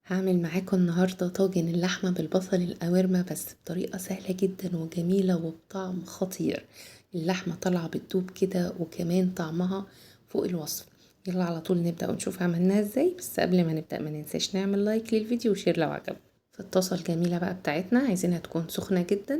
هعمل معاكم النهاردة طاجن اللحمة بالبصل القوارمة، بس بطريقة سهلة جدا وجميلة وبطعم خطير. اللحمة طالعة بتدوب كده وكمان طعمها فوق الوصف. يلا على طول نبدأ ونشوف عملناها ازاي، بس قبل ما نبدأ ما ننساش نعمل لايك للفيديو وشير لو عجبك. في الطاسة الجميلة بقى بتاعتنا عايزينها تكون سخنة جدا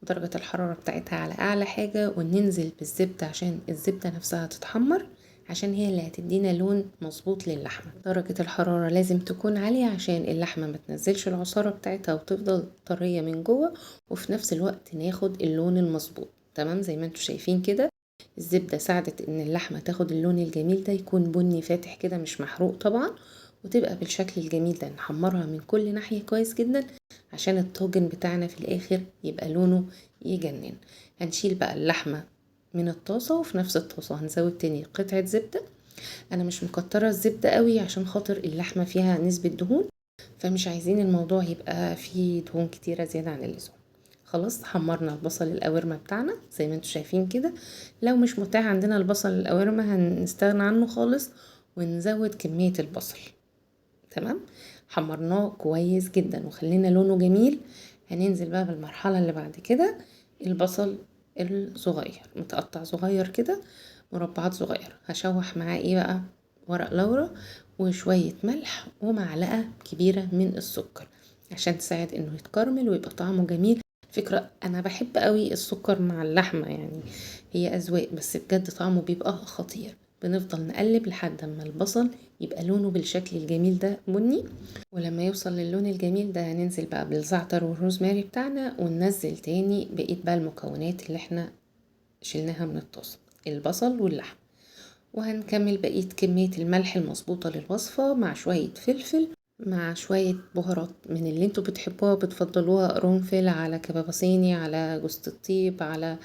ودرجة الحرارة بتاعتها على أعلى حاجة، وننزل بالزبدة عشان الزبدة نفسها تتحمر، عشان هي اللي هتدينا لون مظبوط للحمة. درجة الحرارة لازم تكون عالية عشان اللحمة ما تنزلش العصارة بتاعتها وتفضل طرية من جوه، وفي نفس الوقت ناخد اللون المظبوط. تمام زي ما انتوا شايفين كده، الزبدة ساعدت ان اللحمة تاخد اللون الجميل ده، يكون بني فاتح كده مش محروق طبعا، وتبقى بالشكل الجميل ده. نحمرها من كل ناحية كويس جدا عشان الطاجن بتاعنا في الاخر يبقى لونه يجنن. هنشيل بقى اللحمة من الطاسة، وفي نفس الطاسة هنزود تاني قطعة زبدة. انا مش مكترة الزبدة قوي عشان خاطر اللحمة فيها نسبة دهون، فمش عايزين الموضوع يبقى فيه دهون كتيرة زيادة عن اللزوم. خلاص حمرنا البصل القوارمة بتاعنا زي ما انتوا شايفين كده. لو مش متاح عندنا البصل القوارمة هنستغنى عنه خالص ونزود كمية البصل. تمام، حمرناه كويس جدا وخلينا لونه جميل. هننزل بقى بالمرحلة اللي بعد كده، البصل الصغير متقطع صغير كده، مربعات صغيرة. هشوح معاه ايه بقى؟ ورق لورا وشوية ملح ومعلقة كبيرة من السكر عشان تساعد انه يتكرمل ويبقى طعمه جميل. فكرة انا بحب قوي السكر مع اللحمة، يعني هي اذواق، بس بجد طعمه بيبقى خطير. بنفضل نقلب لحد ما البصل يبقى لونه بالشكل الجميل ده بني. ولما يوصل للون الجميل ده هننزل بقى بالزعتر والروزماري بتاعنا، وننزل تاني بقية بقى المكونات اللي احنا شلناها من الطاسة، البصل واللحم. وهنكمل بقية كمية الملح المظبوطة للوصفة مع شوية فلفل، مع شوية بهارات من اللي انتوا بتحبوها بتفضلوها، قرنفل على كباب صيني على جوز الطيب على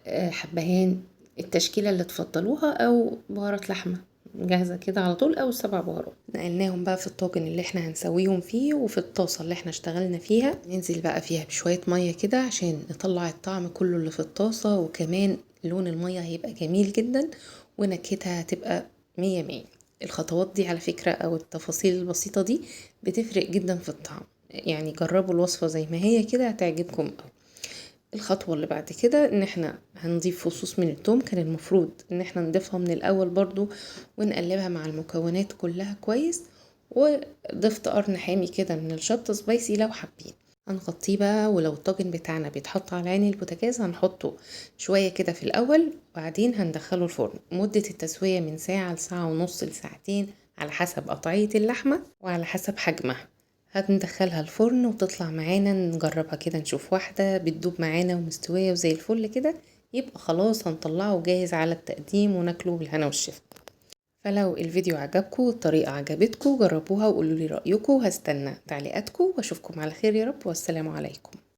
حبهان، التشكيلة اللي تفضلوها، او بهارات لحمة جاهزة كده على طول، او 7 بهارات. نقلناهم بقى في الطاجن اللي احنا هنسويهم فيه، وفي الطاسة اللي احنا اشتغلنا فيها ننزل بقى فيها بشوية مية كده عشان نطلع الطعم كله اللي في الطاسة، وكمان لون المية هيبقى جميل جدا ونكهتها هتبقى 100 100. الخطوات دي على فكرة او التفاصيل البسيطة دي بتفرق جدا في الطعم، يعني جربوا الوصفة زي ما هي كده هتعجبكم أوي. الخطوة اللي بعد كده ان احنا هنضيف فصوص من الثوم، كان المفروض ان احنا نضيفها من الاول برضو ونقلبها مع المكونات كلها كويس. وضفت قرن حامي كده من الشطة سبايسي لو حابين. هنغطيه بقى، ولو الطاجن بتاعنا بيتحط على عين البوتاجاز هنحطه شوية كده في الاول، وبعدين هندخله الفرن. مدة التسوية من ساعة لساعة ونص لساعتين على حسب قطعية اللحمة وعلى حسب حجمها. هندخلها الفرن وتطلع معانا، نجربها كده نشوف واحدة بتدوب معانا ومستوية وزي الفل كده، يبقى خلاص هنطلعه جاهز على التقديم وناكله بالهنا والشفا. فلو الفيديو عجبكم والطريقة عجبتكم جربوها وقولوا لي رأيكم، هستنى تعليقاتكم واشوفكم على خير يا رب، والسلام عليكم.